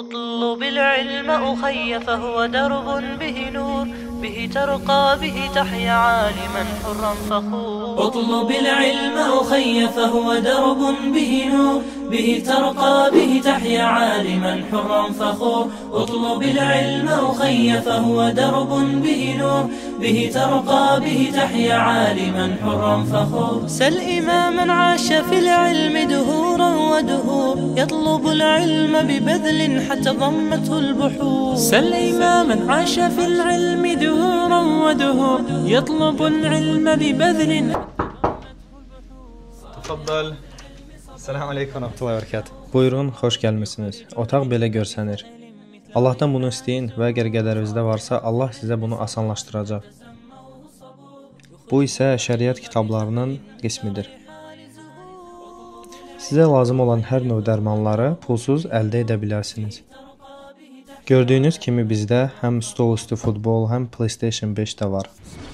اطلب العلم أخي فهو درب به نور، به ترقى به تحيا عالما حرا فخور. اطلب العلم أخي فهو درب به نور، به ترقى به تحيا عالما حرا فخور. اطلب العلم أخي فهو درب به نور، به ترقى به تحيا عالما حرا فخور. سل إماما عاش في العلم دهورا ودهور، يطلب العلم ببذل حتى ضمته البحور. سل إماما عاش في العلم دهورا ودهور، يطلب العلم ببذل. Tafadal. Selamun aleyküm və rəhmətullahi və bərəkət. Buyurun, xoş gəlmisiniz. Otaq belə görsənir. Allahdan bunu istəyin və əgər qədərinizdə varsa, Allah sizə bunu asanlaşdıracaq. Bu isə şəriət kitablarının qismidir. Sizə lazım olan hər növ dərmanları pulsuz əldə edə bilərsiniz. Gördüyünüz kimi bizdə həm stol üstü futbol, həm PlayStation 5 də var.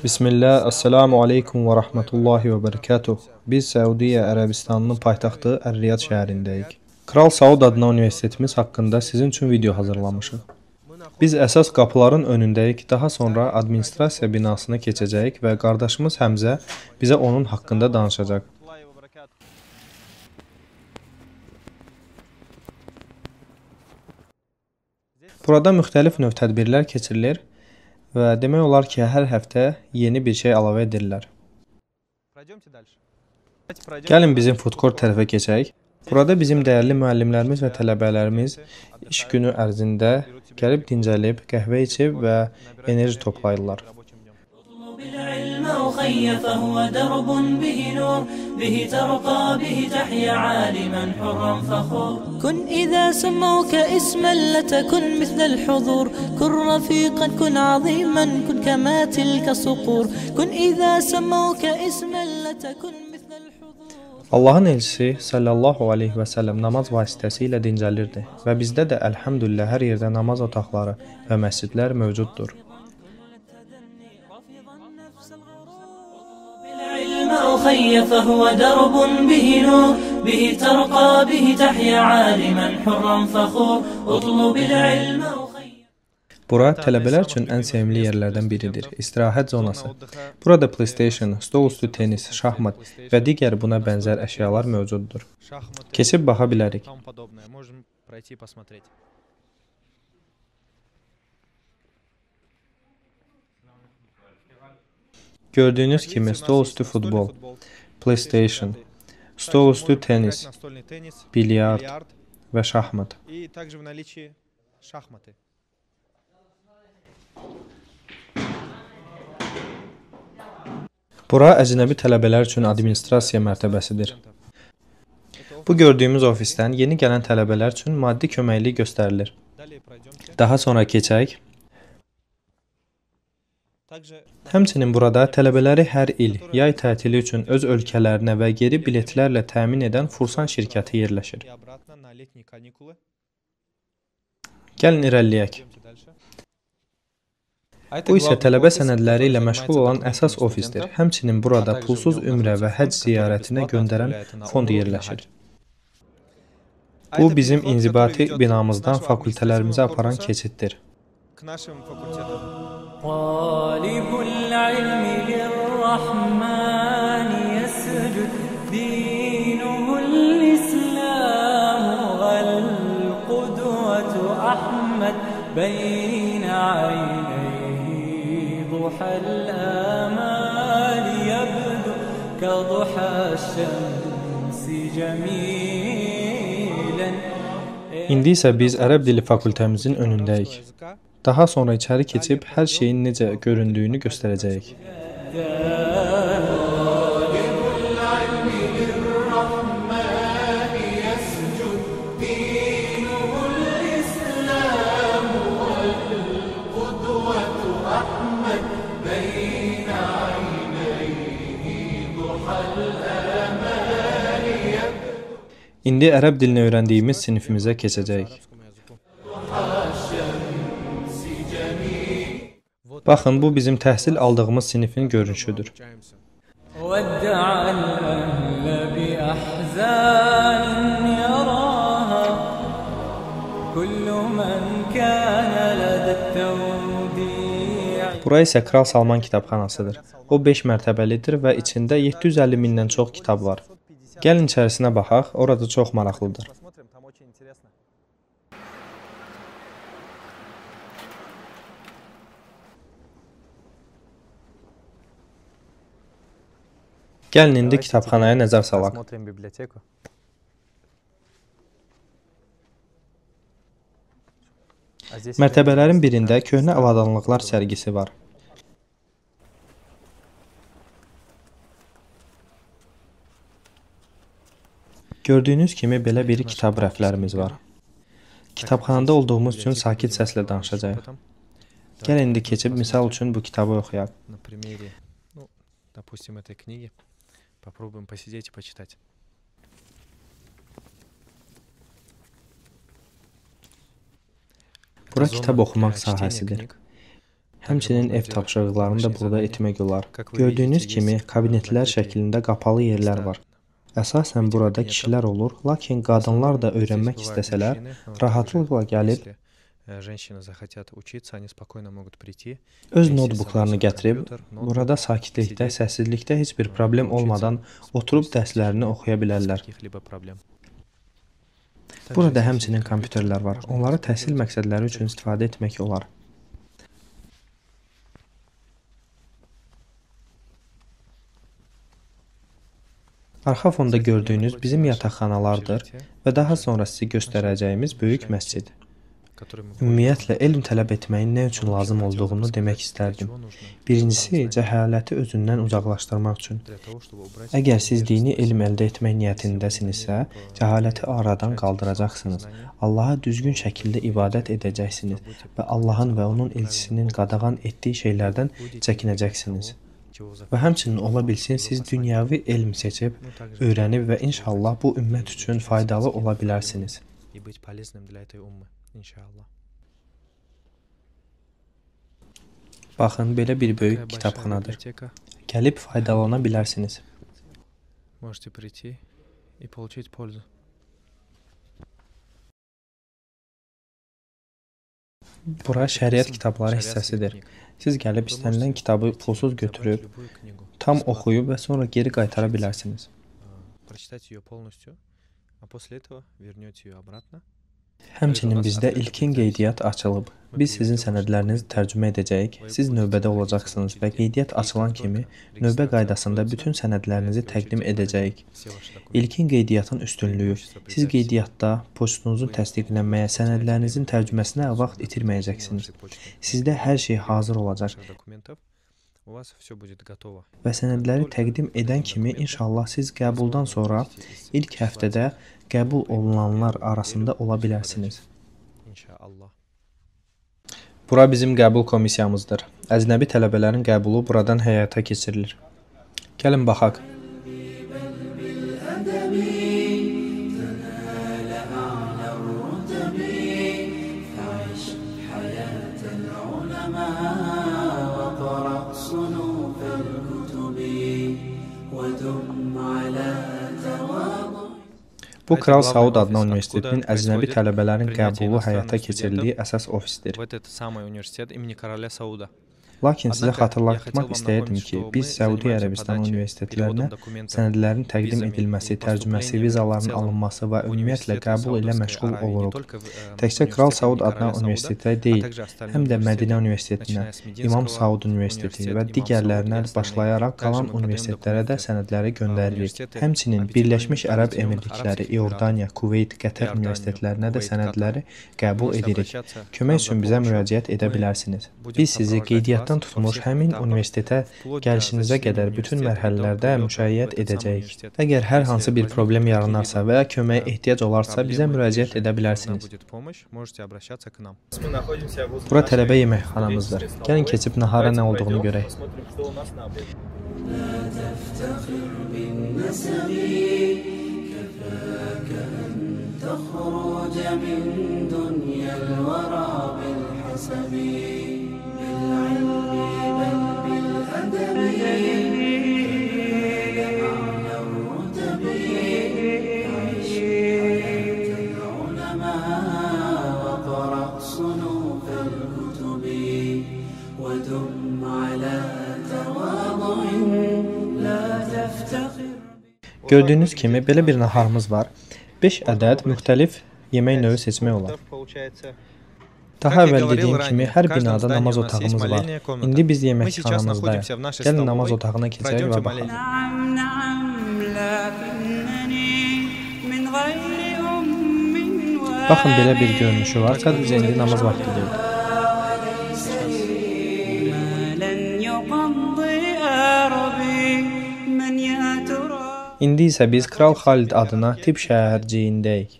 Bismillah, Assalamu aleykum və rəhmətullahi və bərəkətuh. Biz Səudiyyə Ərəbistanının paytaxtı Ər-Riyad şəhərindəyik. Kral Saud adına universitetimiz haqqında sizin üçün video hazırlamışıq. Biz əsas qapıların önündəyik, daha sonra administrasiya binasına keçəcəyik və qardaşımız Həmzə bizə onun haqqında danışacaq. Burada müxtəlif növ tədbirlər keçirilir və demək olar ki, hər həftə yeni bir şey əlavə edirlər. Gəlin bizim food court tərəfə keçək. Burada bizim dəyərli müəllimlərimiz və tələbələrimiz iş günü ərzində gəlib dincəlib, qəhvə içib və enerji toplayırlar. أخي فهو درب به نور، به ترقى به تحيا عالما حرا فخور. كن إذا سموك اسما لتكن مثل الحضور، كن رفيقا كن عظيما كن كما تلك صقور. كن إذا سموك اسما لتكن مثل الحضور. Allahın elçisi sallallahu aleyhi və səlləm namaz vasitəsilə dincəlirdi və bizdə də əlhamdülillah hər yerdə namaz otaqları və məscidlər mövcuddur. أخي فهو درب به نور، به ترقى به تحيا عالما حرا فخور. اطلب العلم أخي. Bura tələbələr üçün ən sevimli yerlərdən biridir. İstirahət zonası. Burada PlayStation, stol üstü tenis, şahmat və digər buna bənzər əşyalar mövcuddur. Keçib baxa bilərik. Gördüyünüz kimi stol üstü futbol, PlayStation, stol üstü tenis, bilyard və şahmat. Bura əcnəbi tələbələr üçün administrasiya mərtəbəsidir. Bu gördüyümüz ofisdən yeni gələn tələbələr üçün maddi köməklik göstərilir. Daha sonra keçək. Həmçinin burada tələbələri hər il yay tətili üçün öz ölkələrinə və geri biletlərlə təmin edən Fursan şirkəti yerləşir. Gəlin irəliləyək. Bu isə tələbə sənədləri ilə məşğul olan əsas ofisdir. Həmçinin burada pulsuz ümrə və həcc ziyarətinə göndərən fond yerləşir. Bu bizim inzibati binamızdan fakültələrimizə aparan keçiddir. طالب العلم للرحمن يسجد، دينه الإسلام والقدوة أحمد بين عينيه ضحى الآمال يبدو كضحى الشمس جميلا. İndi isə biz ərəb dili fakültəmizin önündəyik. Daha sonra içəri keçib hər şeyin necə göründüyünü göstərəcəyik. İndi ərəb dilini öyrəndiyimiz sinifimizə keçəcəyik. Baxın, bu bizim təhsil aldığımız sinifin görünüşüdür. Bura isə Kral Salman kitabxanasıdır. O 5 mərtəbəlidir və içində 750 mindən çox kitab var. Gəlin içərisinə baxaq, orada çox maraqlıdır. Gəlin indi kitabxanaya nəzər salaq. Mərtəbələrin birində köhnə avadanlıqlar sərgisi var. Gördüyünüz kimi belə bir kitab rəflərimiz var. Kitabxanada olduğumuz üçün sakit səslə danışacağıq. Gəlin indi keçib misal üçün bu kitabı oxuyaq. Попробуем посидеть и почитать. Bura kitab oxumaq sahəsidir. Həmçinin ev tapşırıqlarını da burada etmək olar. Gördüyünüz kimi kabinetlər şəklində qapalı yerlər var. Əsasən burada kişilər olur, lakin qadınlar da öyrənmək istəsələr, rahatlıqla gəlib öz notebooklarını gətirib, burada sakitlikdə, səssizlikdə heç bir problem olmadan oturub dərslərini oxuya bilərlər. Burada həmçinin kompüterlər var. Onları təhsil məqsədləri üçün istifadə etmək olar. Arxa fonda gördüyünüz bizim yataqxanalardır və daha sonra sizə göstərəcəyimiz böyük məscid. Ümumiyyətlə, elm tələb etməyin nə üçün lazım olduğunu demək istərdim. Birincisi, cəhaləti özündən uzaqlaşdırmaq üçün. Əgər siz dini elm əldə etmək niyyətindəsinizsə, cəhaləti aradan qaldıracaqsınız. Allaha düzgün şəkildə ibadət edəcəksiniz və Allahın və onun elçisinin qadağan etdiyi şeylərdən çəkinəcəksiniz. Və həmçinin ola bilsin, siz dünyavi elm seçib, öyrənib və inşallah bu ümmət üçün faydalı ola bilərsiniz. Baxın, belə bir böyük kitabxanadır. Gəlib faydalana bilərsiniz. Bura şəriət kitabları hissəsidir. Siz gəlib istənilən kitabı pulsuz götürüb, tam oxuyub və sonra geri qaytara bilərsiniz. Həmçinin bizdə ilkin qeydiyyat açılıb. Biz sizin sənədlərinizi tərcümə edəcəyik, siz növbədə olacaqsınız və qeydiyyat açılan kimi növbə qaydasında bütün sənədlərinizi təqdim edəcəyik. İlkin qeydiyyatın üstünlüyü, siz qeydiyyatda postunuzun təsdiqlənməyə, sənədlərinizin tərcüməsinə vaxt itirməyəcəksiniz. Sizdə hər şey hazır olacaq. Və sənədləri təqdim edən kimi inşallah siz qəbuldan sonra ilk həftədə qəbul olunanlar arasında ola bilərsiniz. Bura bizim qəbul komissiyamızdır. Əcnəbi tələbələrin qəbulu buradan həyata keçirilir. Gəlin baxaq. Bu Kral Saud adlı universitetinin əcnəbi tələbələrin qəbulu həyata keçirildiyi əsas ofisdir. Lakin sizə xatırlatmaq istəyirdim ki, biz Səudiyyə Ərəbistan universitetlərinə sənədlərin təqdim edilməsi, tərcüməsi, vizaların alınması və ümumiyyətlə qəbul ilə məşğul oluruq. Təkcə Kral Saud adına universitetə deyil, həm də Mədinə Universitetinə, İmam Saud Universiteti və digərlərinə başlayaraq qalan universitetlərə də sənədləri göndəririk. Həmçinin Birləşmiş Ərəb Emirlikləri, İordaniya, Kuveyt, Qətər universitetlərinə də sənədləri qəbul edirik. Kömək üçün bizə müraciət edə bilərsiniz. Biz sizi qeydiyyat tutmuş həmin universitetə gəlişinizə qədər bütün mərhələlərdə müşayiət edəcəyik. Əgər hər hansı bir problem yaranarsa və ya köməyə ehtiyac olarsa, bizə müraciət edə bilərsiniz. Bura tələbə yeməkxanamızdır. Gəlin keçib nahara nə olduğunu görək. Gördüyünüz kimi belə bir naharımız var. 5 ədəd müxtəlif yemək növü seçmək olar. Daha əvvəl dediyim kimi hər binada namaz otağımız var. İndi biz yeməkxanamızdayıq. Gəlin namaz otağına keçək və baxaq. Baxın, belə bir görünüşü var. Sadəcə indi namaz vaxtı deyil. İndi isə biz Kral Xalid adına tibb şəhərciyindəyik.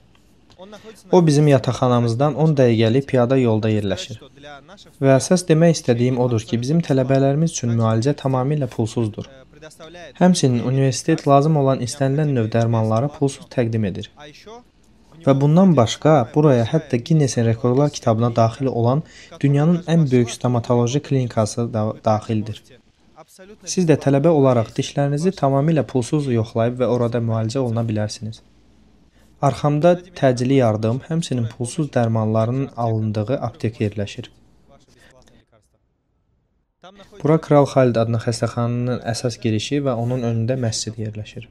O bizim yataqxanamızdan 10 dəqiqəlik piyada yolda yerləşir. Və əsas demək istədiyim odur ki, bizim tələbələrimiz üçün müalicə tamamilə pulsuzdur. Həmçinin universitet lazım olan istənilən növ dərmanları pulsuz təqdim edir. Və bundan başqa, buraya hətta Guinness-in rekordlar kitabına daxil olan dünyanın ən böyük stomatoloji klinikası da daxildir. Siz də tələbə olaraq dişlərinizi tamamilə pulsuz yoxlayıb və orada müalicə oluna bilərsiniz. Arxamda təcili yardım, həmçinin pulsuz dərmanların alındığı aptek yerləşir. Bura Kral Xalid adlı xəstəxananın əsas girişi və onun önündə məscid yerləşir.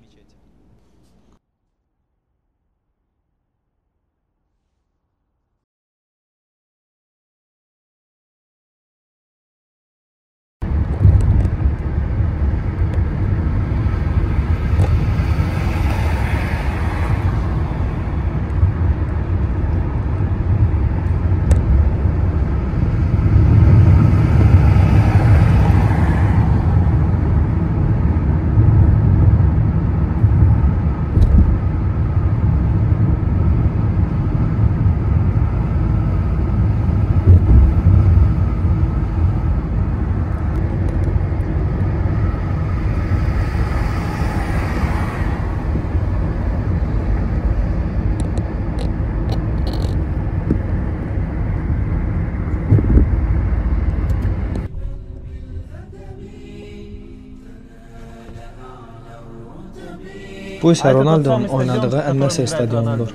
Bu isə Ronaldo'nun oynadığı Əl-Nəsr stadionudur.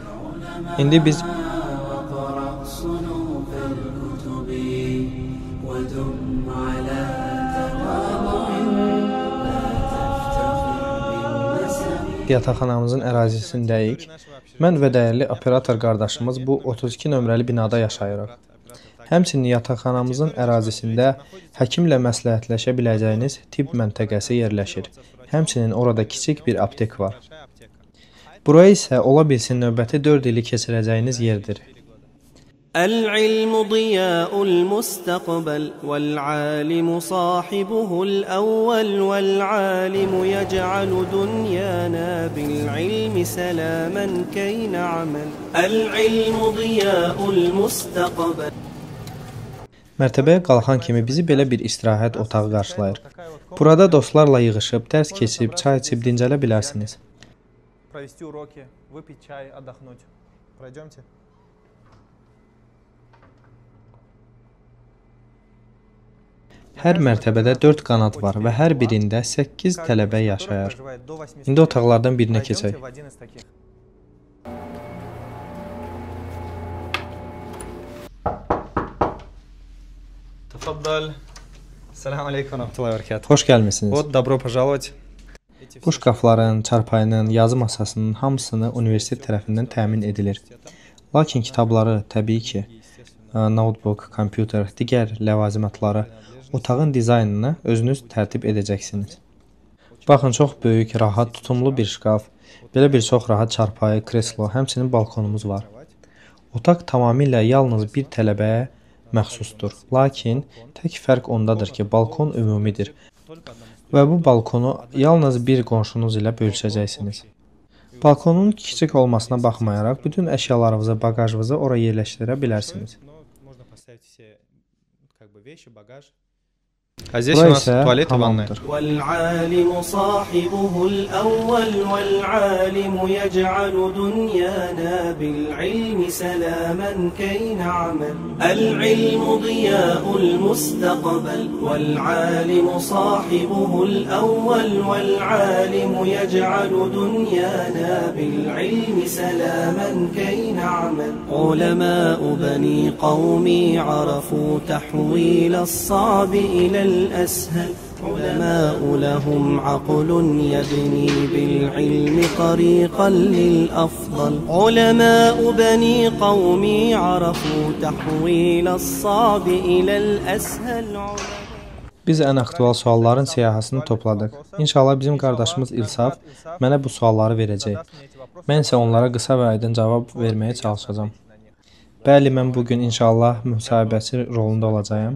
İndi biz yataqxanamızın ərazisindəyik. Mən və dəyərli operator qardaşımız bu 32 nömrəli binada yaşayırıq. Həmçinin yataqxanamızın ərazisində həkimlə məsləhətləşə biləcəyiniz tibb məntəqəsi yerləşir. Həmçinin orada kiçik bir aptek var. Buraya isə ola bilsin növbəti 4 ili keçirəcəyiniz yerdir. العلم ضياء المستقبل والعالم صاحبه الأول والعالم يجعل دنيانا بالعلم سلاما كي نعمل العلم ضياء المستقبل. Mərtəbəyə qalxan kimi bizi belə bir istirahət otağı qarşılayır. Burada dostlarla yığışıb, dərs keçib, çay içib dincələ bilərsiniz. Hər mərtəbədə 4 qanat var və hər birində 8 tələbə yaşayır. İndi otaqlardan birinə keçək. Xoş gəlmisiniz. Bu şkafların, çarpayının, yazı masasının hamısını universitet tərəfindən təmin edilir. Lakin kitabları, təbii ki, notebook, kompüter, digər ləvazimatları, otağın dizaynını özünüz tərtib edəcəksiniz. Baxın, çox böyük, rahat, tutumlu bir şkaf, belə bir çox rahat çarpayı, kreslo, həmçinin balkonumuz var. Otaq tamamilə yalnız bir tələbəyə məxsusdur. Lakin tək fərq ondadır ki, balkon ümumidir və bu balkonu yalnız bir qonşunuz ilə bölüşəcəksiniz. Balkonun kiçik olmasına baxmayaraq, bütün əşyalarınızı, bagajınızı ora yerləşdirə bilərsiniz. Bura isə hamamdır. والعالم صاحبه الأول والعالم يجعل دنيانا بالعلم سلاما كي نعمل العلم ضياء المستقبل والعالم صاحبه الأول والعالم يجعل دنيانا بالعلم سلاما كي نعمل علماء بني قومي عرفوا تحويل الصعب إلى الأسهل علماء لهم عقل يبني بالعلم طريقا للأفضل علماء بني قومي عرفوا تحويل الصعب إلى الأسهل. Biz ən aktual sualların siyahısını topladıq. İnşallah bizim qardaşımız İlsaf mənə bu sualları verəcək. Mən isə onlara qısa və aydın cavab verməyə çalışacağam. Bəli, mən bugün inşallah müsahibəçi rolunda olacağam.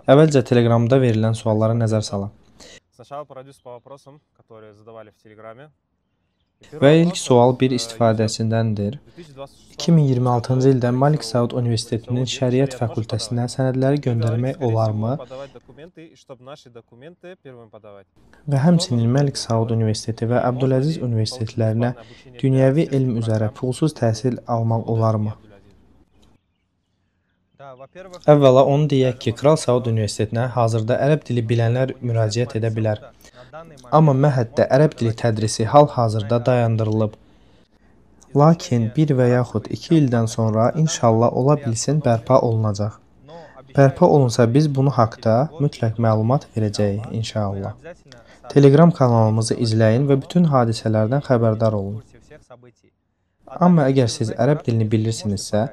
Əvvəlcə Telegramda verilən suallara nəzər salaq. Və ilk sual bir istifadəçindəndir. 2026-cı ildə Malik Saud Universitetinin Şəriət fakültəsinə sənədləri göndərmək olarmı? Və həmçinin Malik Saud Universiteti və Abdüləziz Universitetlərinə dünyəvi elm üzrə pulsuz təhsil almaq olarmı? Əvvəla onu deyək ki, Kral Saud Universitetinə hazırda ərəb dili bilənlər müraciət edə bilər. Amma məhəddə ərəb dili tədrisi hal-hazırda dayandırılıb. Lakin 1 və yaxud 2 ildən sonra inşallah ola bilsin bərpa olunacaq. Bərpa olunsa biz bunu haqda mütləq məlumat verəcəyik inşallah. Telegram kanalımızı izləyin və bütün hadisələrdən xəbərdar olun. Amma əgər siz ərəb dilini bilirsinizsə,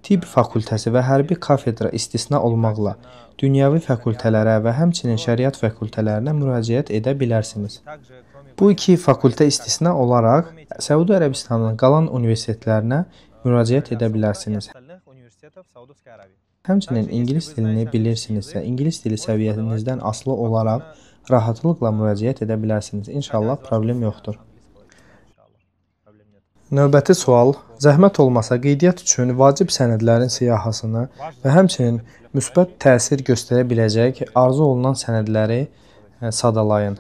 tibb fakültəsi və hərbi kafedra istisna olmaqla dünyəvi fakültələrə və həmçinin şəriət fakültələrinə müraciət edə bilərsiniz. Bu iki fakültə istisna olaraq Səudi Ərəbistanının qalan universitetlərinə müraciət edə bilərsiniz. Həmçinin ingilis dilini bilirsinizsə, ingilis dili səviyyənizdən asılı olaraq rahatlıqla müraciət edə bilərsiniz. İnşallah problem yoxdur. Növbəti sual, zəhmət olmasa qeydiyyat üçün vacib sənədlərin siyahısını və həmçinin müsbət təsir göstərə biləcək arzu olunan sənədləri sadalayın.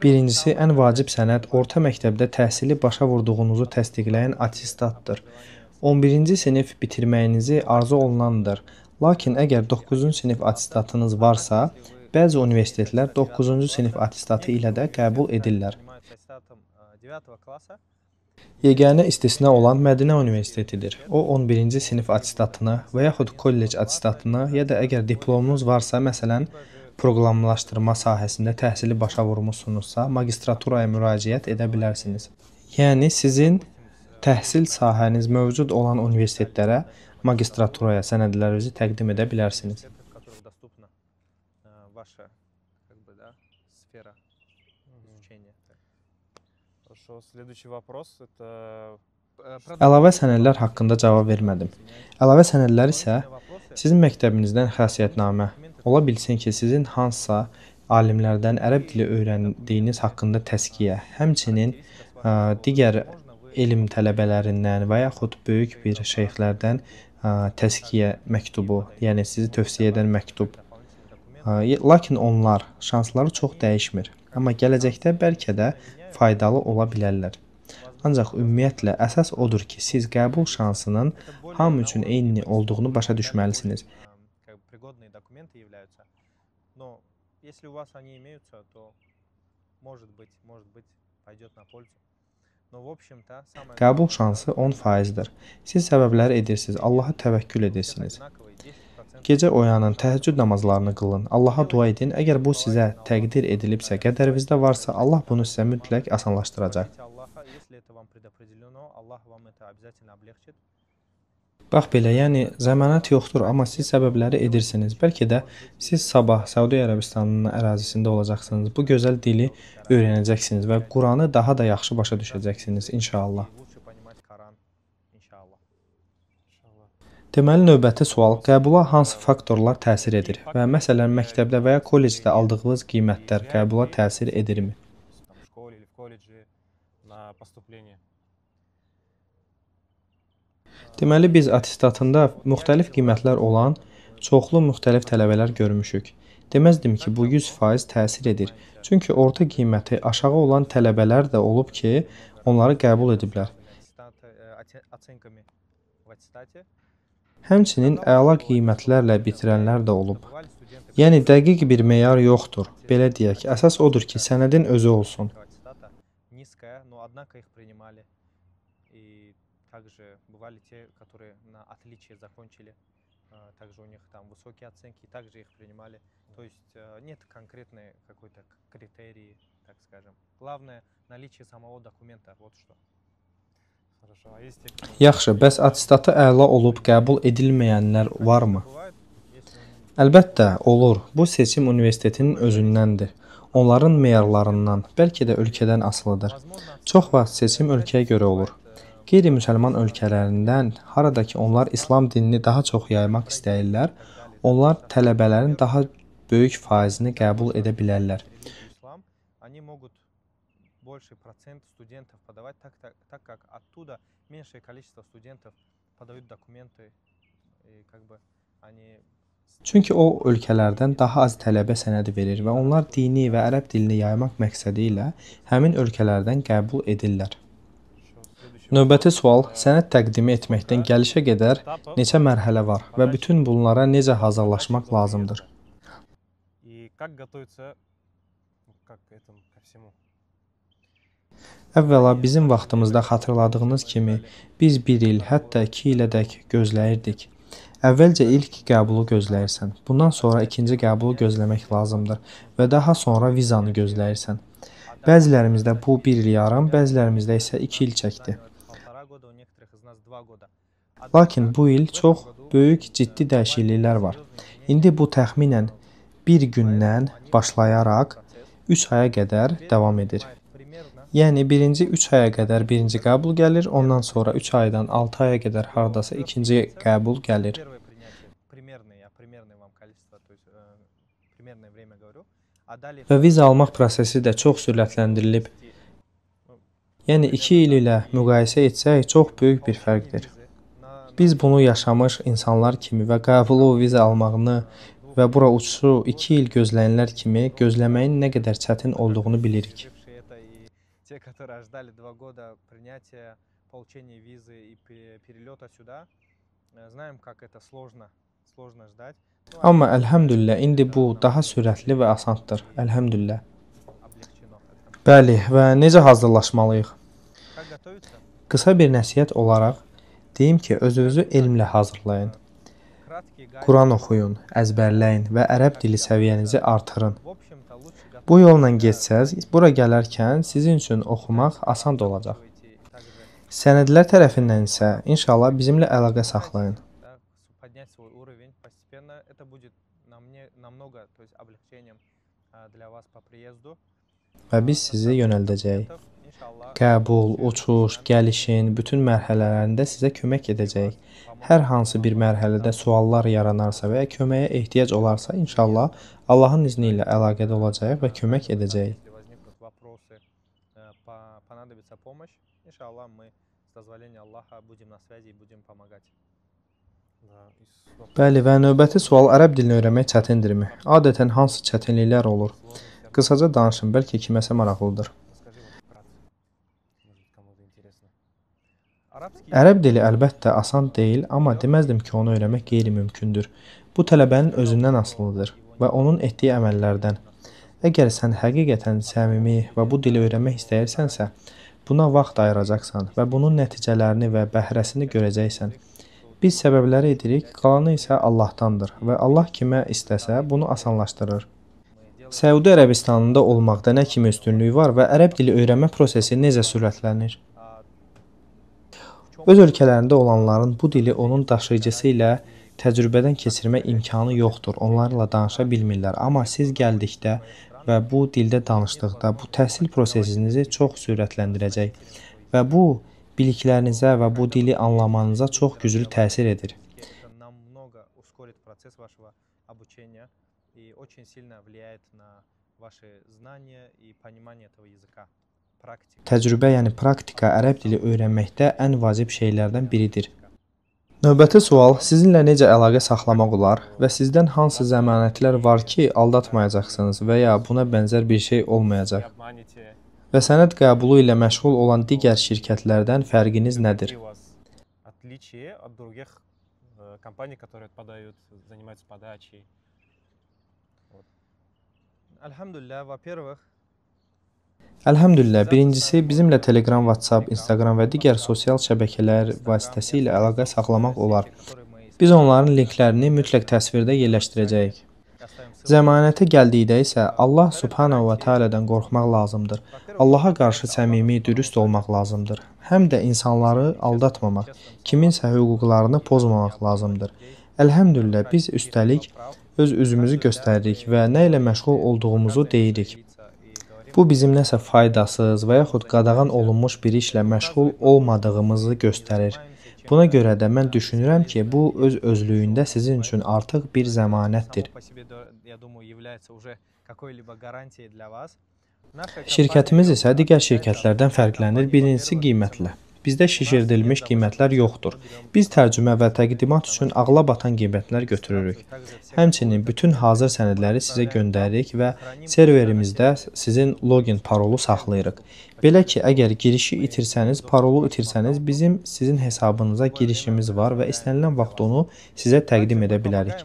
Birincisi, ən vacib sənəd orta məktəbdə təhsili başa vurduğunuzu təsdiqləyən attestatdır. 11-ci sinif bitirməyinizi arzu olunandır. Lakin əgər 9-cu sinif attestatınız varsa, bəzi universitetlər 9-cu sinif attestatı ilə də qəbul edirlər. Yeganə istisna olan Mədinə Universitetidir. O 11-ci sinif attestatını və yaxud kollec attestatını ya da əgər diplomunuz varsa, məsələn, proqramlaşdırma sahəsində təhsili başa vurmusunuzsa, magistraturaya müraciət edə bilərsiniz. Yəni, sizin təhsil sahəniz mövcud olan universitetlərə magistraturaya sənədlərinizi təqdim edə bilərsiniz. Əlavə sənədlər haqqında cavab vermədim. Əlavə sənədlər isə sizin məktəbinizdən xəssiyyətnamə, ola bilsin ki, sizin hansısa alimlərdən ərəb dili öyrəndiyiniz haqqında təzkiyə, həmçinin digər elm tələbələrindən və yaxud böyük bir şeyxlərdən təzkiyə məktubu, yəni sizi tövsiyə edən məktub. Lakin onlar şansları çox dəyişmir, amma gələcəkdə bəlkə də faydalı ola bilərlər. Ancaq ümumiyyətlə əsas odur ki, siz qəbul şansının hamı üçün eyni olduğunu başa düşməlisiniz. Qəbul şansı 10%-dir. Siz səbəbləri edirsiniz, Allaha təvəkkül edirsiniz. Gecə oyanın, təhəccüd namazlarını qılın, Allaha dua edin. Əgər bu sizə təqdir edilibsə, qədərinizdə varsa, Allah bunu sizə mütləq asanlaşdıracaq. Bax belə, yəni zəmanət yoxdur, amma siz səbəbləri edirsiniz. Bəlkə də siz sabah Səudi Ərəbistanının ərazisində olacaqsınız. Bu gözəl dili öyrənəcəksiniz və Quranı daha da yaxşı başa düşəcəksiniz, inşallah. Deməli, növbəti sual, qəbula hansı faktorlar təsir edir və məsələn, məktəbdə və ya kollecdə aldığınız qiymətlər qəbula təsir edirmi? Deməli, biz attestatında müxtəlif qiymətlər olan çoxlu müxtəlif tələbələr görmüşük. Deməzdim ki, bu 100% təsir edir. Çünki orta qiyməti aşağı olan tələbələr də olub ki, onları qəbul ediblər. Həmçinin əla qiymətlərlə bitirənlər də olub. Yəni, dəqiq bir meyar yoxdur. Belə deyək, əsas odur ki, sənədin özü olsun. также у них там высокие оценки, и также их принимали. То есть нет конкретной какой-то критерии, так скажем. Главное наличие самого документа, вот что. Хорошо, а есть Yaxşı, bəs attestatı əla olub qəbul edilməyənlər varmı? Əlbəttə, olur. Bu seçim universitetinin özündəndir. Onların meyarlarından, bəlkə də ölkədən asılıdır. Çox vaxt seçim ölkəyə görə olur. Qeyri-müsəlman ölkələrindən, harada ki onlar İslam dinini daha çox yaymaq istəyirlər, onlar tələbələrin daha böyük faizini qəbul edə bilərlər. Они могут больший процент студентов подавать, так как оттуда меньшее количество студентов подают документы, и как бы они... Çünki o ölkələrdən daha az tələbə sənədi verir və onlar dini və ərəb dilini yaymaq məqsədi ilə həmin ölkələrdən qəbul edirlər. Növbəti sual, sənəd təqdimi etməkdən gəlişə qədər neçə mərhələ var və bütün bunlara necə hazırlaşmaq lazımdır? И как готовиться к этому, ко всему? Əvvəla bizim vaxtımızda xatırladığınız kimi biz 1 il, hətta 2 ilədək gözləyirdik. Əvvəlcə ilk qəbulu gözləyirsən, bundan sonra ikinci qəbulu gözləmək lazımdır və daha sonra vizanı gözləyirsən. Bəzilərimizdə bu 1 il yarım, bəzilərimizdə isə 2 il çəkdi. Lakin bu il çox böyük ciddi dəyişikliklər var. İndi bu təxminən 1 gündən başlayaraq 3 aya qədər davam edir. Yəni birinci 3 aya qədər birinci qəbul gəlir, ondan sonra 3 aydan 6 aya qədər hardasa ikinci qəbul gəlir. Və viza almaq prosesi də çox sürətləndirilib. Yəni 2 il ilə müqayisə etsək çox böyük bir fərqdir. Biz bunu yaşamış insanlar kimi və qəbulu viza almağını və bura uçuşu 2 il gözləyənlər kimi gözləməyin nə qədər çətin olduğunu bilirik. Те, которые ждали 2 года принятия, получения визы и перелета сюда, знаем, как это сложно ждать. Amma əlhəmdülillah indi bu daha sürətli və asandır. Əlhəmdülillah. Bəli, və necə hazırlaşmalıyıq? Qısa bir nəsihət olaraq deyim ki, özünüzü elmlə hazırlayın. Quran oxuyun, əzbərləyin və ərəb dili səviyyənizi artırın. Bu yolla getsəz, bura gələrkən sizin üçün oxumaq asan olacaq. Sənədlər tərəfindən isə inşallah bizimlə əlaqə saxlayın. Və biz sizi yönəldəcəyik. Qəbul, uçuş, gəlişin bütün mərhələlərində sizə kömək edəcəyik. Hər hansı bir mərhələdə suallar yaranarsa və ya köməyə ehtiyac olarsa, inşallah Allahın izni ilə əlaqədə olacağıq və kömək edəcəyik. Bəli, və növbəti sual ərəb dilini öyrənmək çətindirmi? Adətən hansı çətinliklər olur? Qısaca danışın, bəlkə kiməsə maraqlıdır. Ərəb dili əlbəttə asan deyil, amma deməzdim ki, onu öyrənmək qeyri-mümkündür. Bu tələbənin özündən asılıdır və onun etdiyi əməllərdən. Əgər sən həqiqətən səmimi və bu dili öyrənmək istəyirsənsə, buna vaxt ayıracaqsan və bunun nəticələrini və bəhrəsini görəcəksən. Biz səbəbləri edirik, qalanı isə Allahdandır və Allah kimə istəsə bunu asanlaşdırır. Səudi Ərəbistanında olmaqda nə kimi üstünlüyü var və ərəb dili öyrənmə prosesi necə sürətlənir? Öz ölkələrində olanların bu dili onun daşıyıcısı ilə təcrübədən keçirmə imkanı yoxdur. Onlarla danışa bilmirlər. Amma siz gəldikdə və bu dildə danışdıqda bu təhsil prosesinizi çox sürətləndirəcək və bu biliklərinizə və bu dili anlamanıza çox güclü təsir edir. Təcrübə, yəni praktika ərəb dili öyrənməkdə ən vacib şeylərdən biridir. Növbəti sual, sizinlə necə əlaqə saxlamaq olar və sizdən hansı zəmanətlər var ki, aldatmayacaqsınız və ya buna bənzər bir şey olmayacaq? Və sənəd qəbulu ilə məşğul olan digər şirkətlərdən fərqiniz nədir? Əlhəmdülillah, birincisi bizimlə Telegram, WhatsApp, Instagram və digər sosial şəbəkələr vasitəsilə əlaqə saxlamaq olar. Biz onların linklərini mütləq təsvirdə yerləşdirəcəyik. Zəmanətə gəldikdə isə Allah Subhanahu va Taala'dan qorxmaq lazımdır. Allaha qarşı səmimi, dürüst olmaq lazımdır. Həm də insanları aldatmamaq, kiminsə hüquqlarını pozmamaq lazımdır. Əlhəmdülillah biz üstəlik öz üzümüzü göstəririk və nə ilə məşğul olduğumuzu deyirik. Bu bizim nəsə faydasız və yaxud qadağan olunmuş bir işlə məşğul olmadığımızı göstərir. Buna görə də mən düşünürəm ki, bu öz özlüyündə sizin üçün artıq bir zəmanətdir. Şirkətimiz isə digər şirkətlərdən fərqlənir. Birincisi qiymətlə. Bizdə şişirdilmiş qiymətlər yoxdur. Biz tərcümə və təqdimat üçün ağla batan qiymətlər götürürük. Həmçinin bütün hazır sənədləri sizə göndəririk və serverimizdə sizin login parolu saxlayırıq. Belə ki, əgər girişi itirsəniz, parolu itirsəniz, bizim sizin hesabınıza girişimiz var və istənilən vaxt onu sizə təqdim edə bilərik.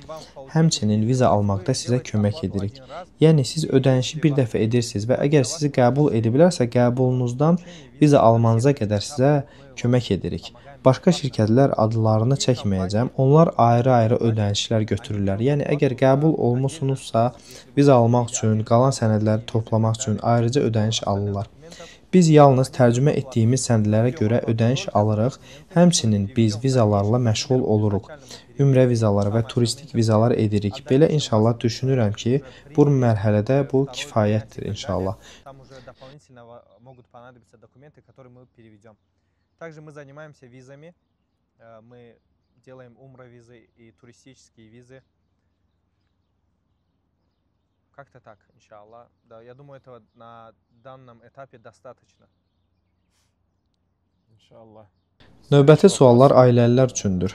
Həmçinin viza almaqda sizə kömək edirik. Yəni, siz ödənişi bir dəfə edirsiniz və əgər sizi qəbul edilərsə, qəbulunuzdan viza almanıza qədər sizə kömək edirik. Başqa şirkətlər adlarını çəkməyəcəm. Onlar ayrı-ayrı ödənişlər götürürlər. Yəni, əgər qəbul olmusunuzsa, viza almaq üçün, qalan sənədləri toplamaq üçün ayrıca ödəniş alırlar. Biz yalnız tərcümə etdiyimiz sənədlərə görə ödəniş alırıq. Həmçinin biz vizalarla məşğul oluruq. Ümrə vizaları və turistik vizalar edirik. Belə inşallah düşünürəm ki, bu mərhələdə bu kifayətdir inşallah. Также мы занимаемся визами, мы делаем умра-визы и туристические визы. Как-то так, иншаллах. Да, я думаю, этого на данном этапе достаточно. İnşallah. Növbəti suallar ailəlilər üçündür.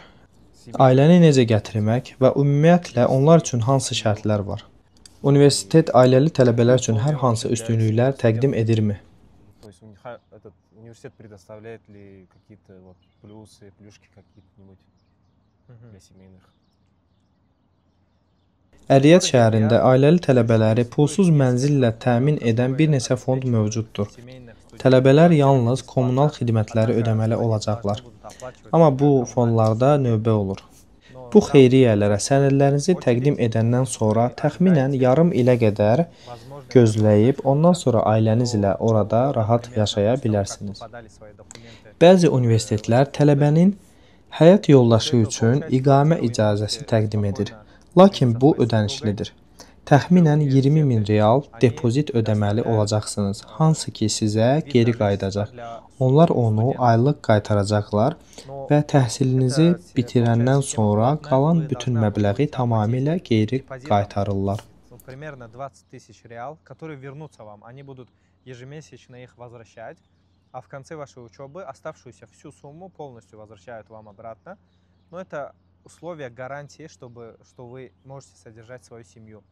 Ailəni necə gətirmək və ümumiyyətlə onlar üçün hansı şərtlər var? Universitet ailəli tələbələr üçün hər hansı üstünlüklər təqdim edirmi? Университет предоставляет ли какие-то вот плюсы, плюшки какие-нибудь для семейных? Əriyyət şəhərində ailəli tələbələri pulsuz mənzillə təmin edən bir neçə fond mövcuddur. Tələbələr yalnız kommunal xidmətləri ödəməli olacaqlar. Amma bu fondlarda növbə olur. Bu xeyriyyələrə sənədlərinizi təqdim edəndən sonra təxminən yarım ilə qədər gözləyib, ondan sonra ailəniz ilə orada rahat yaşaya bilərsiniz. Bəzi universitetlər tələbənin həyat yoldaşı üçün iqamə icazəsi təqdim edir. Lakin bu ödənişlidir. Təxminən 20.000 real depozit ödəməli olacaqsınız, hansı ki sizə geri qayıdacaq. Onlar onu aylıq qaytaracaqlar və təhsilinizi bitirəndən sonra qalan bütün məbləği tamamilə geri qaytarırlar. Примерно 20 тысяч реал, которые вернутся вам. Они будут ежемесячно их возвращать, а в конце вашей учебы оставшуюся всю сумму полностью возвращают вам обратно. Но это условие гарантии, что вы можете содержать свою семью.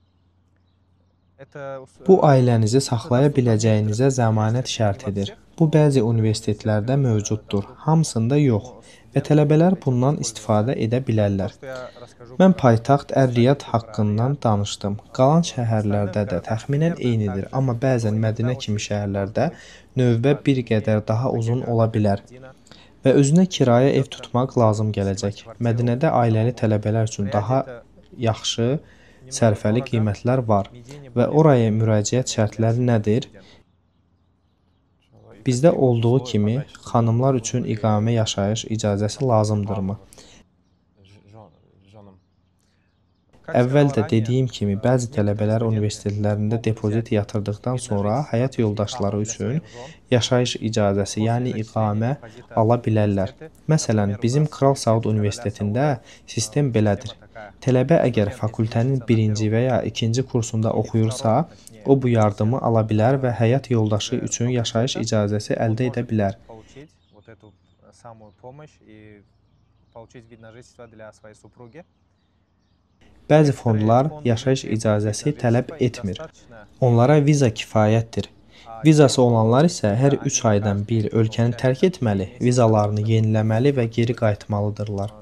Bu ailənizi saxlaya biləcəyinizə zəmanət şərt edir. Bu bəzi universitetlərdə mövcuddur, hamısında yox və tələbələr bundan istifadə edə bilərlər. Mən paytaxt Ər-Riyad haqqından danışdım. Qalan şəhərlərdə də təxminən eynidir, amma bəzən Mədinə kimi şəhərlərdə növbə bir qədər daha uzun ola bilər və özünə kirayə ev tutmaq lazım gələcək. Mədinədə ailəli tələbələr üçün daha yaxşı sərfəli qiymətlər var və oraya müraciət şərtləri nədir? Bizdə olduğu kimi xanımlar üçün iqamə yaşayış icazəsi lazımdırmı? Əvvəl də dediyim kimi, bəzi tələbələr universitetlərində depozit yatırdıqdan sonra həyat yoldaşları üçün yaşayış icazəsi, yəni iqamə ala bilərlər. Məsələn, bizim Kral Saud Universitetində sistem belədir. Tələbə əgər fakültənin birinci və ya ikinci kursunda oxuyursa, o bu yardımı ala bilər və həyat yoldaşı üçün yaşayış icazəsi əldə edə bilər. Bəzi fondlar yaşayış icazəsi tələb etmir. Onlara viza kifayətdir. Vizası olanlar isə hər 3 aydan bir ölkəni tərk etməli, vizalarını yeniləməli və geri qayıtmalıdırlar.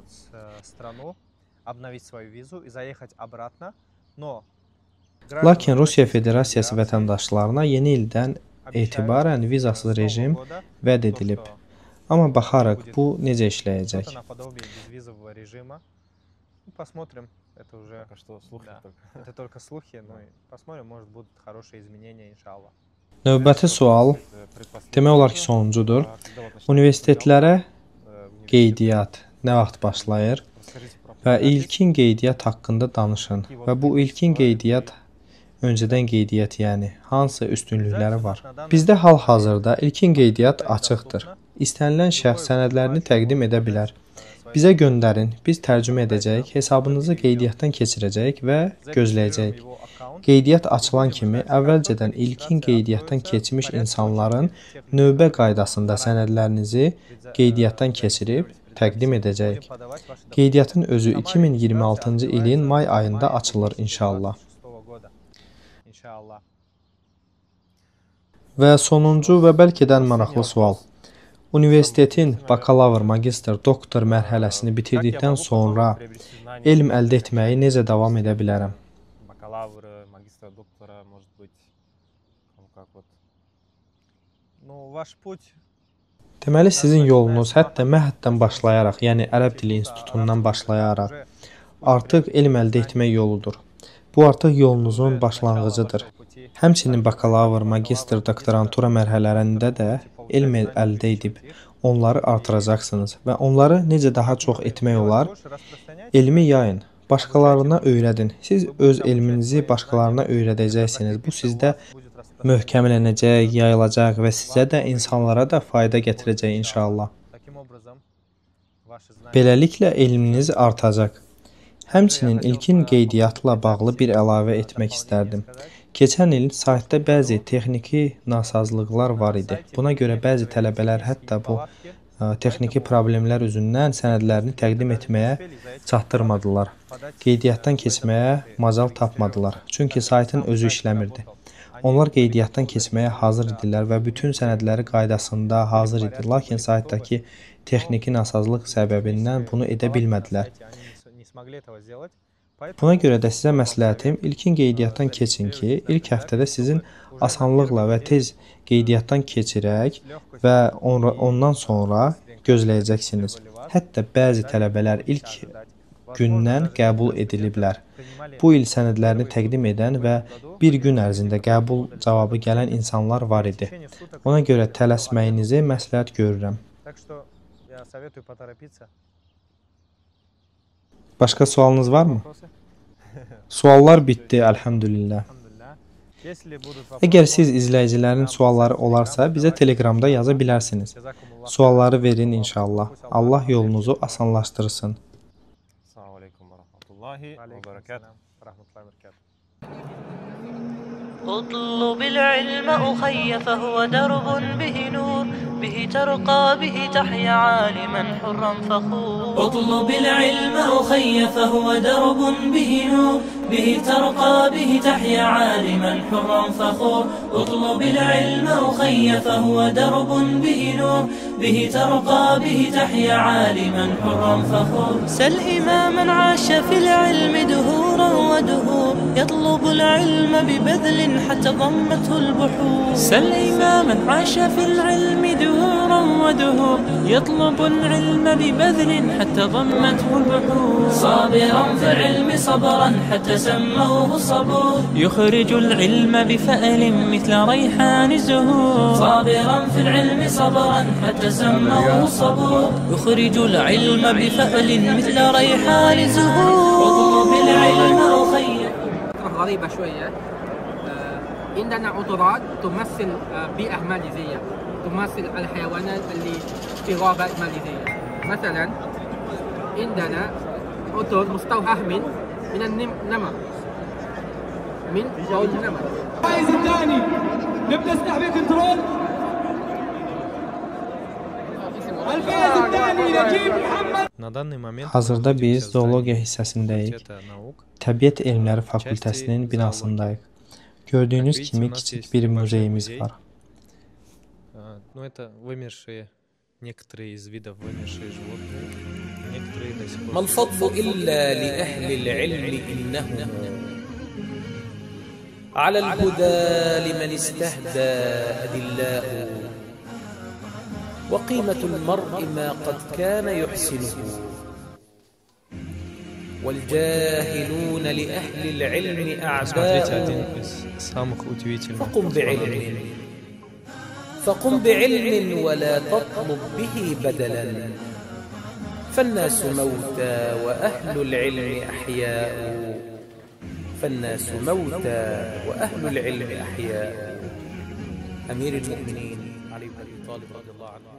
Lakin Rusiya Federasiyası vətəndaşlarına yeni ildən etibarən vizasız rejim vəd edilib. Amma baxarıq bu necə işləyəcək. Посмотрим. Это уже Пока что слухи да. только. Это только слухи, но посмотрим, может будут хорошие изменения, иншалlah. Növbəti sual demək olar ki, sonuncudur. Universitetlərə qeydiyyat nə vaxt başlayır və ilkin qeydiyyat haqqında danışın və bu ilkin qeydiyyat öncədən qeydiyyat, yəni hansı üstünlükləri var? Bizdə hal-hazırda ilkin qeydiyyat açıqdır. İstənilən şəxs sənədlərini təqdim edə bilər. Bizə göndərin, biz tərcümə edəcəyik, hesabınızı qeydiyyatdan keçirəcəyik və gözləyəcəyik. Qeydiyyat açılan kimi əvvəlcədən ilkin qeydiyyatdan keçmiş insanların növbə qaydasında sənədlərinizi qeydiyyatdan keçirib təqdim edəcəyik. Qeydiyyatın özü 2026-cı ilin may ayında açılır inşallah. Və sonuncu və bəlkə də maraqlı sual. Universitetin bakalavr, magistr, doktor mərhələsini bitirdikdən sonra elm əldə etməyi necə davam edə bilərəm? Бакалавра, магистра, доктора, может быть, ну как вот. Ну, ваш путь Deməli, sizin yolunuz hətta məhəddən başlayaraq, yəni Ərəb dili institutundan başlayaraq artıq elm əldə etmək yoludur. Bu artıq yolunuzun başlanğıcıdır. Həmçinin bakalavr, magistr, doktorantura mərhələlərində də elm əldə edib onları artıracaqsınız və onları necə daha çox etmək olar? Elmi yayın, başqalarına öyrədin. Siz öz elminizi başqalarına öyrədəcəksiniz. Bu sizdə möhkəmlənəcək, yayılacaq və sizə də, insanlara da fayda gətirəcək inşallah. Beləliklə elminiz artacaq. Həmçinin ilkin qeydiyyatla bağlı bir əlavə etmək istərdim. Keçən il saytda bəzi texniki nasazlıqlar var idi. Buna görə bəzi tələbələr hətta bu texniki problemlər üzündən sənədlərini təqdim etməyə çatdırmadılar. Qeydiyyatdan keçməyə macal tapmadılar. Çünki saytın özü işləmirdi. Onlar qeydiyyatdan keçməyə hazır idilər və bütün sənədləri qaydasında hazır idi. Lakin saytdakı texniki nasazlıq səbəbindən bunu edə bilmədilər. Buna görə də sizə məsləhətim ilkin qeydiyyatdan keçin ki, ilk həftədə sizin asanlıqla və tez qeydiyyatdan keçirək və ondan sonra gözləyəcəksiniz. Hətta bəzi tələbələr ilk gündən qəbul ediliblər. Bu il sənədlərini təqdim edən və bir gün ərzində qəbul cavabı gələn insanlar var idi. Ona görə tələsməyinizi məsləhət görürəm. Başqa sualınız varmı? Suallar bitdi, əlhəmdülillah. Əgər siz izləyicilərin sualları olarsa, bizə Telegramda yaza bilərsiniz. Sualları verin inşallah. Allah yolunuzu asanlaşdırsın. Assalamu aleykum və rahmetullahi və berekatuhu. اطلب العلم أخي فهو درب به نور به ترقى به تحيا عالما حرا فخور اطلب العلم أخي فهو درب به نور به ترقى به تحيا عالما حرا فخور اطلب العلم أخي فهو درب به نور به ترقى به تحيا عالما حرا فخور سل إماما عاش في العلم دهورا ودهور يطلب العلم ببذل حتى ضمته البحور سل إماما عاش في العلم دهورا ودهور يطلب العلم ببذل حتى ضمته البحور صابرا في العلم صبرا حتى سموه الصبور يخرج العلم بفأل مثل ريحان الزهور صابرا في العلم صبرا حتى سموه الصبور يخرج العلم بفأل مثل ريحان الزهور اطلب العلم أخي غريبة شوية. عندنا عطورات تمثل بيئة ماليزية، تمثل الحيوانات اللي في غابات ماليزية. مثلا عندنا عطر مستوحى من النمر، من زوج النمر. الفائز الثاني نبدأ استحبيب كنترول. الفائز الثاني نجيب محمد. Hazırda biz zoologiya hissəsindəyik. Təbiət Elmləri Fakültəsinin binasındayıq. Gördüyünüz kimi kiçik bir muzeyimiz var. Ну, это вымершие, некоторые из видов вымершие животные, некоторые до сих пор. ما الفضل إلا لأهل العلم إنهم على الهدى لمن استهدى أدلاء وقيمة المرء ما قد كان يحسنه والجاهلون لأهل العلم أعداء. فقم بعلم ولا تطلب به بدلا، فالناس موتى وأهل العلم أحياء. فالناس موتى وأهل العلم أحياء. أمير المؤمنين علي بن أبي طالب رضي الله عنه